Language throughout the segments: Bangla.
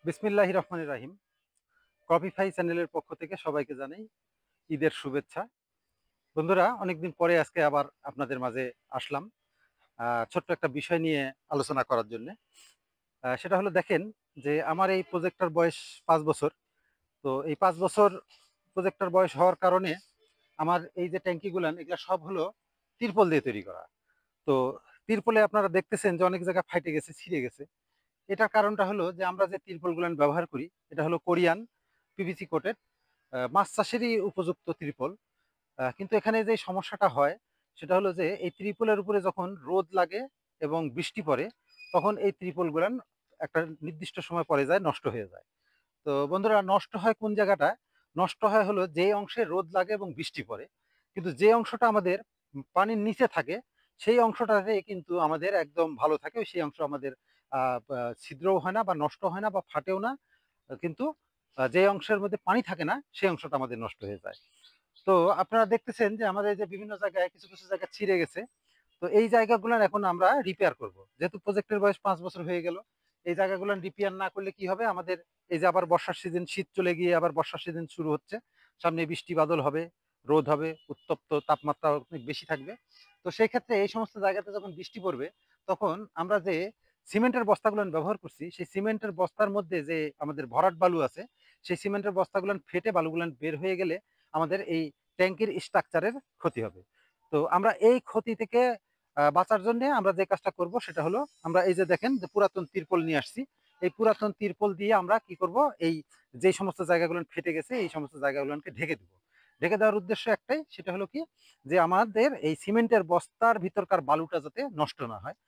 বিসমিল্লাহির রহমানির রাহিম। কপিফাই চ্যানেলের পক্ষ থেকে সবাইকে জানাই ঈদের শুভেচ্ছা। বন্ধুরা, অনেকদিন পরে আজকে আবার আপনাদের মাঝে আসলাম ছোট্ট একটা বিষয় নিয়ে আলোচনা করার জন্য। সেটা হলো, দেখেন যে আমার এই প্রজেক্টটার বয়স 5 বছর। তো এই 5 বছর প্রজেক্টটার বয়স হওয়ার কারণে আমার এই যে ট্যাঙ্কিগুলান এগুলা সব হলো তিরপল দিয়ে তৈরি করা। তো তিরপলে আপনারা দেখতেছেন যে অনেক জায়গা ফাইটে গেছে, ছিঁড়ে গেছে। এটার কারণটা হলো যে আমরা যে তিরপলগুলান ব্যবহার করি এটা হলো কোরিয়ান পিভিসি কোটেড, মাছ চাষেরই উপযুক্ত ত্রিপল। কিন্তু এখানে যে সমস্যাটা হয় সেটা হলো যে এই ত্রিপলের উপরে যখন রোদ লাগে এবং বৃষ্টি পড়ে, তখন এই ত্রিপলগুলান একটা নির্দিষ্ট সময় পরে যায়, নষ্ট হয়ে যায়। তো বন্ধুরা, নষ্ট হয় কোন জায়গাটা? নষ্ট হয় হলো যে অংশে রোদ লাগে এবং বৃষ্টি পড়ে, কিন্তু যে অংশটা আমাদের পানির নিচে থাকে সেই অংশটাতে কিন্তু আমাদের একদম ভালো থাকে। সেই অংশ আমাদের ছিদ্রও হয় না বা নষ্ট হয় না বা ফাটেও না। কিন্তু যে অংশের মধ্যে পানি থাকে না সেই অংশটা আমাদের নষ্ট হয়ে যায়। তো আপনারা দেখতেছেন যে আমাদের যে বিভিন্ন জায়গায় কিছু কিছু জায়গা ছিঁড়ে গেছে। তো এই জায়গাগুলোর এখন আমরা রিপেয়ার করব, যেহেতু প্রজেক্টের বয়স 5 বছর হয়ে গেল। এই জায়গাগুলো রিপেয়ার না করলে কি হবে, আমাদের এই যে আবার বর্ষার সিজন, শীত চলে গিয়ে আবার বর্ষার সিজন শুরু হচ্ছে, সামনে বৃষ্টি বাদল হবে, রোদ হবে, উত্তপ্ত তাপমাত্রা অনেক বেশি থাকবে। তো সেই ক্ষেত্রে এই সমস্ত জায়গাতে যখন বৃষ্টি পড়বে, তখন আমরা যে সিমেন্টের বস্তাগুলো ব্যবহার করছি সেই সিমেন্টের বস্তার মধ্যে যে আমাদের ভরাট বালু আছে, সেই সিমেন্টের বস্তাগুলো ফেটে বালুগুলো বের হয়ে গেলে আমাদের এই ট্যাঙ্কির স্ট্রাকচারের ক্ষতি হবে। তো আমরা এই ক্ষতি থেকে বাঁচার জন্য আমরা যে কাজটা করব সেটা হলো, আমরা এই যে দেখেন যে পুরাতন তিরপল নিয়ে আসছি। এই পুরাতন তিরপল দিয়ে আমরা কি করব, এই যে সমস্ত জায়গাগুলো ফেটে গেছে এই সমস্ত জায়গাগুলোকে ঢেকে দেবো। ঢেকে দেওয়ার উদ্দেশ্য একটাই, সেটা হলো কি, যে আমাদের এই সিমেন্টের বস্তার ভিতরকার বালুটা যাতে নষ্ট না হয়।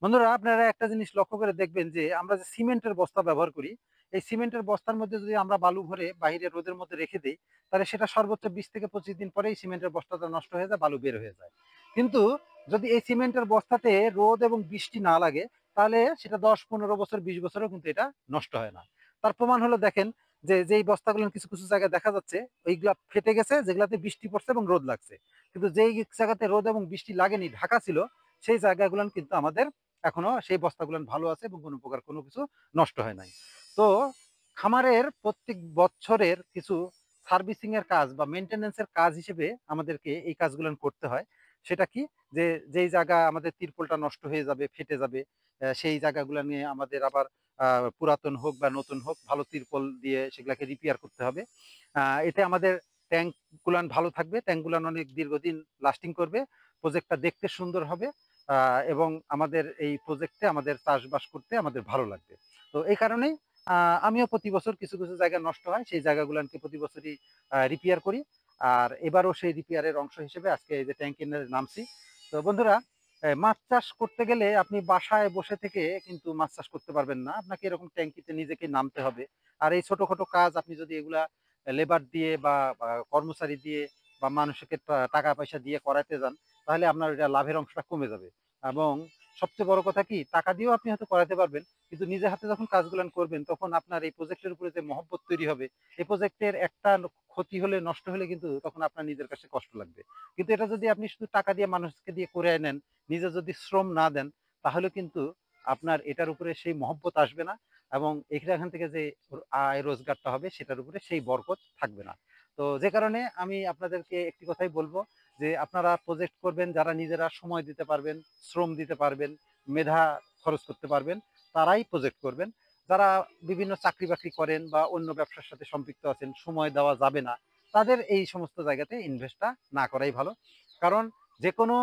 বন্ধুরা, আপনারা একটা জিনিস লক্ষ্য করে দেখবেন যে আমরা যে সিমেন্টের বস্তা ব্যবহার করি, এই সিমেন্টের বস্তার মধ্যে যদি আমরা বালু ভরে বাইরে রোদের মধ্যে রেখে দিই, তাহলে সেটা সর্বোচ্চ 20 থেকে 25 দিন পরেই সিমেন্টের বস্তাটা নষ্ট হয়ে যায়, বালু বের হয়ে যায়। কিন্তু যদি এই সিমেন্টের বস্তাতে রোদ এবং বৃষ্টি না লাগে, তাহলে সেটা 10, 15 বছর, 20 বছরও কিন্তু এটা নষ্ট হয় না। তার প্রমাণ হলো, দেখেন যে যেই বস্তাগুলো কিছু কিছু জায়গায় দেখা যাচ্ছে ওইগুলা ফেটে গেছে, যেগুলাতে বৃষ্টি পড়ছে এবং রোদ লাগছে। কিন্তু যেই জায়গাতে রোদ এবং বৃষ্টি লাগেনি, ঢাকা ছিল, সেই জায়গাগুলো কিন্তু আমাদের এখনো সেই বস্তাগুলো ভালো আছে এবং কোনো প্রকার কোনো কিছু নষ্ট হয় নাই। তো খামারের প্রত্যেক বছরের কিছু সার্ভিসিং এর কাজ বা মেনটেন্যান্স এর কাজ হিসেবে আমাদেরকে এই কাজগুলো করতে হয়। সেটা কি, যে যেই জায়গা আমাদের তিরপলটা নষ্ট হয়ে যাবে, ফেটে যাবে, সেই জায়গাগুলো নিয়ে আমাদের আবার পুরাতন হোক বা নতুন হোক ভালো তিরপল দিয়ে সেগুলাকে রিপেয়ার করতে হবে। এতে আমাদের ট্যাঙ্ক গুলান ভালো থাকবে, ট্যাঙ্ক গুলান অনেক দীর্ঘদিন লাস্টিং করবে, প্রজেক্টটা দেখতে সুন্দর হবে, এবং আমাদের এই প্রজেক্টে আমাদের চাষবাস করতে আমাদের ভালো লাগবে। তো এই কারণেই আমিও প্রতি বছর কিছু কিছু জায়গা নষ্ট হয় সেই জায়গাগুলোকে প্রতি বছরই রিপেয়ার করি। আর এবারও সেই রিপেয়ারের অংশ হিসেবে আজকে এই যে ট্যাঙ্ক কিনে নামছি। তো বন্ধুরা, মাছ চাষ করতে গেলে আপনি বাসায় বসে থেকে কিন্তু মাছ চাষ করতে পারবেন না, আপনাকে এরকম ট্যাঙ্কিতে নিজেকে নামতে হবে। আর এই ছোটখাটো কাজ আপনি যদি এগুলা লেবার দিয়ে বা কর্মচারী দিয়ে বা মানুষকে টাকা পয়সা দিয়ে করাতে যান, তাহলে আপনার এটা লাভের অংশটা কমে যাবে। এবং সবচেয়ে বড় কথা কি, টাকা দিয়েও আপনি হয়তো করাতে পারবেন, কিন্তু নিজে হাতে যখন কাজগুলো করবেন তখন আপনার এই প্রজেক্টের উপরে যে মহব্বত তৈরি হবে, এই প্রজেক্টের একটা ক্ষতি হলে, নষ্ট হলে কিন্তু তখন আপনার নিজের কাছে কষ্ট লাগবে। কিন্তু এটা যদি আপনি শুধু টাকা দিয়ে মানুষকে দিয়ে করে নেন, নিজে যদি শ্রম না দেন, তাহলে কিন্তু আপনার এটার উপরে সেই মহব্বত আসবে না, এবং এখান থেকে যে আয় রোজগারটা হবে সেটার উপরে সেই বরকত থাকবে না। তো যে কারণে আমি আপনাদেরকে একটি কথাই বলবো, যে আপনারা প্রজেক্ট করবেন যারা নিজেরা সময় দিতে পারবেন, শ্রম দিতে পারবেন, মেধা খরচ করতে পারবেন, তারাই প্রজেক্ট করবেন। যারা বিভিন্ন চাকরি বাকরি করেন বা অন্য ব্যবসার সাথে সম্পৃক্ত আছেন, সময় দেওয়া যাবে না, তাদের এই সমস্ত জায়গাতে ইনভেস্টটা না করাই ভালো। কারণ যে কোনো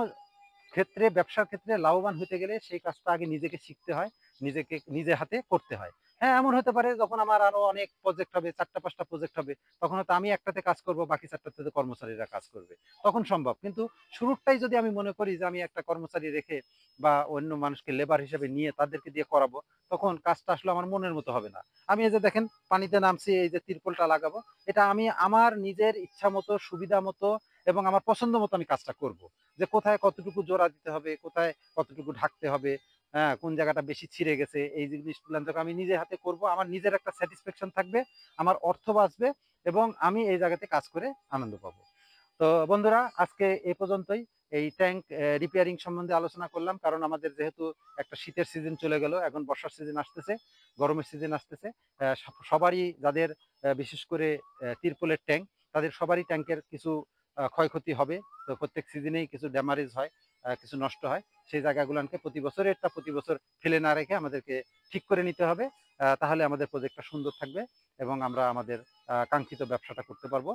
ক্ষেত্রে, ব্যবসার ক্ষেত্রে লাভবান হতে গেলে সেই কাজটা আগে নিজেকে শিখতে হয়, নিজেকে নিজে হাতে করতে হয়। হ্যাঁ, এমন হতে পারে যখন আমার আরো অনেক প্রজেক্ট হবে, 4টা 5টা প্রজেক্ট হবে, তখন হয়তো আমি একটাতে কাজ করব, বাকি 4টাতে কর্মচারীরা কাজ করবে, তখন সম্ভব। কিন্তু শুরুটাই যদি আমি মনে করি যে আমি একটা কর্মচারী রেখে বা অন্য মানুষকে লেবার হিসেবে নিয়ে তাদেরকে দিয়ে করাবো, তখন কাজটা আসলে আমার মনের মতো হবে না। আমি এই যে দেখেন পানিতে নামছি, এই যে তিরপলটা লাগাবো, এটা আমি আমার নিজের ইচ্ছা মতো, সুবিধা মতো এবং আমার পছন্দ মতো আমি কাজটা করব। যে কোথায় কতটুকু জোড়া দিতে হবে, কোথায় কতটুকু ঢাকতে হবে, হ্যাঁ, কোন জায়গাটা বেশি ছিঁড়ে গেছে, এই জিনিসগুলো যখন আমি নিজের হাতে করব, আমার নিজের একটা স্যাটিসফ্যাকশন থাকবে, আমার অর্থ বাঁচবে এবং আমি এই জায়গাতে কাজ করে আনন্দ পাবো। তো বন্ধুরা, আজকে এই পর্যন্তই। এই ট্যাঙ্ক রিপেয়ারিং সম্বন্ধে আলোচনা করলাম, কারণ আমাদের যেহেতু একটা শীতের সিজন চলে গেল, এখন বর্ষার সিজন আসতেছে, গরমের সিজন আসতেছে। সবারই যাদের বিশেষ করে তিরপলের ট্যাঙ্ক, তাদের সবারই ট্যাঙ্কের কিছু ক্ষয়ক্ষতি হবে। তো প্রত্যেক সিজনেই কিছু ড্যামারেজ হয়, কিছু নষ্ট হয়। সেই জায়গাগুলোকে প্রতি বছরেরটা প্রতি বছর ফেলে না রেখে আমাদেরকে ঠিক করে নিতে হবে। তাহলে আমাদের প্রজেক্টটা সুন্দর থাকবে এবং আমরা আমাদের কাঙ্ক্ষিত ব্যবসাটা করতে পারবো।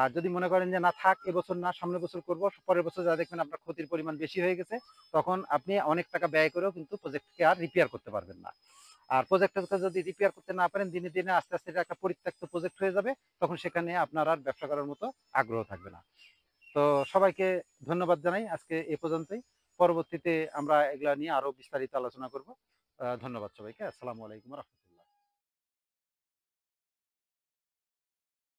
আর যদি মনে করেন যে না থাক, এবছর না সামনের বছর করব, পরের বছর যা দেখবেন আপনার ক্ষতির পরিমাণ বেশি হয়ে গেছে, তখন আপনি অনেক টাকা ব্যয় করেও কিন্তু প্রজেক্টকে আর রিপেয়ার করতে পারবেন না। আর প্রজেক্টটা যদি রিপেয়ার করতে না পারেন, দিনে দিনে আস্তে আস্তে এটা একটা পরিত্যক্ত প্রজেক্ট হয়ে যাবে, তখন সেখানে আপনার আর ব্যবসা করার মতো আগ্রহ থাকবে না। তো সবাইকে ধন্যবাদ জানাই, আজকে এ পর্যন্তই। পরবর্তীতে আমরা এগুলা নিয়ে আরো বিস্তারিত আলোচনা করব। ধন্যবাদ সবাইকে। আসসালামু আলাইকুম রহমতুল্লাহ।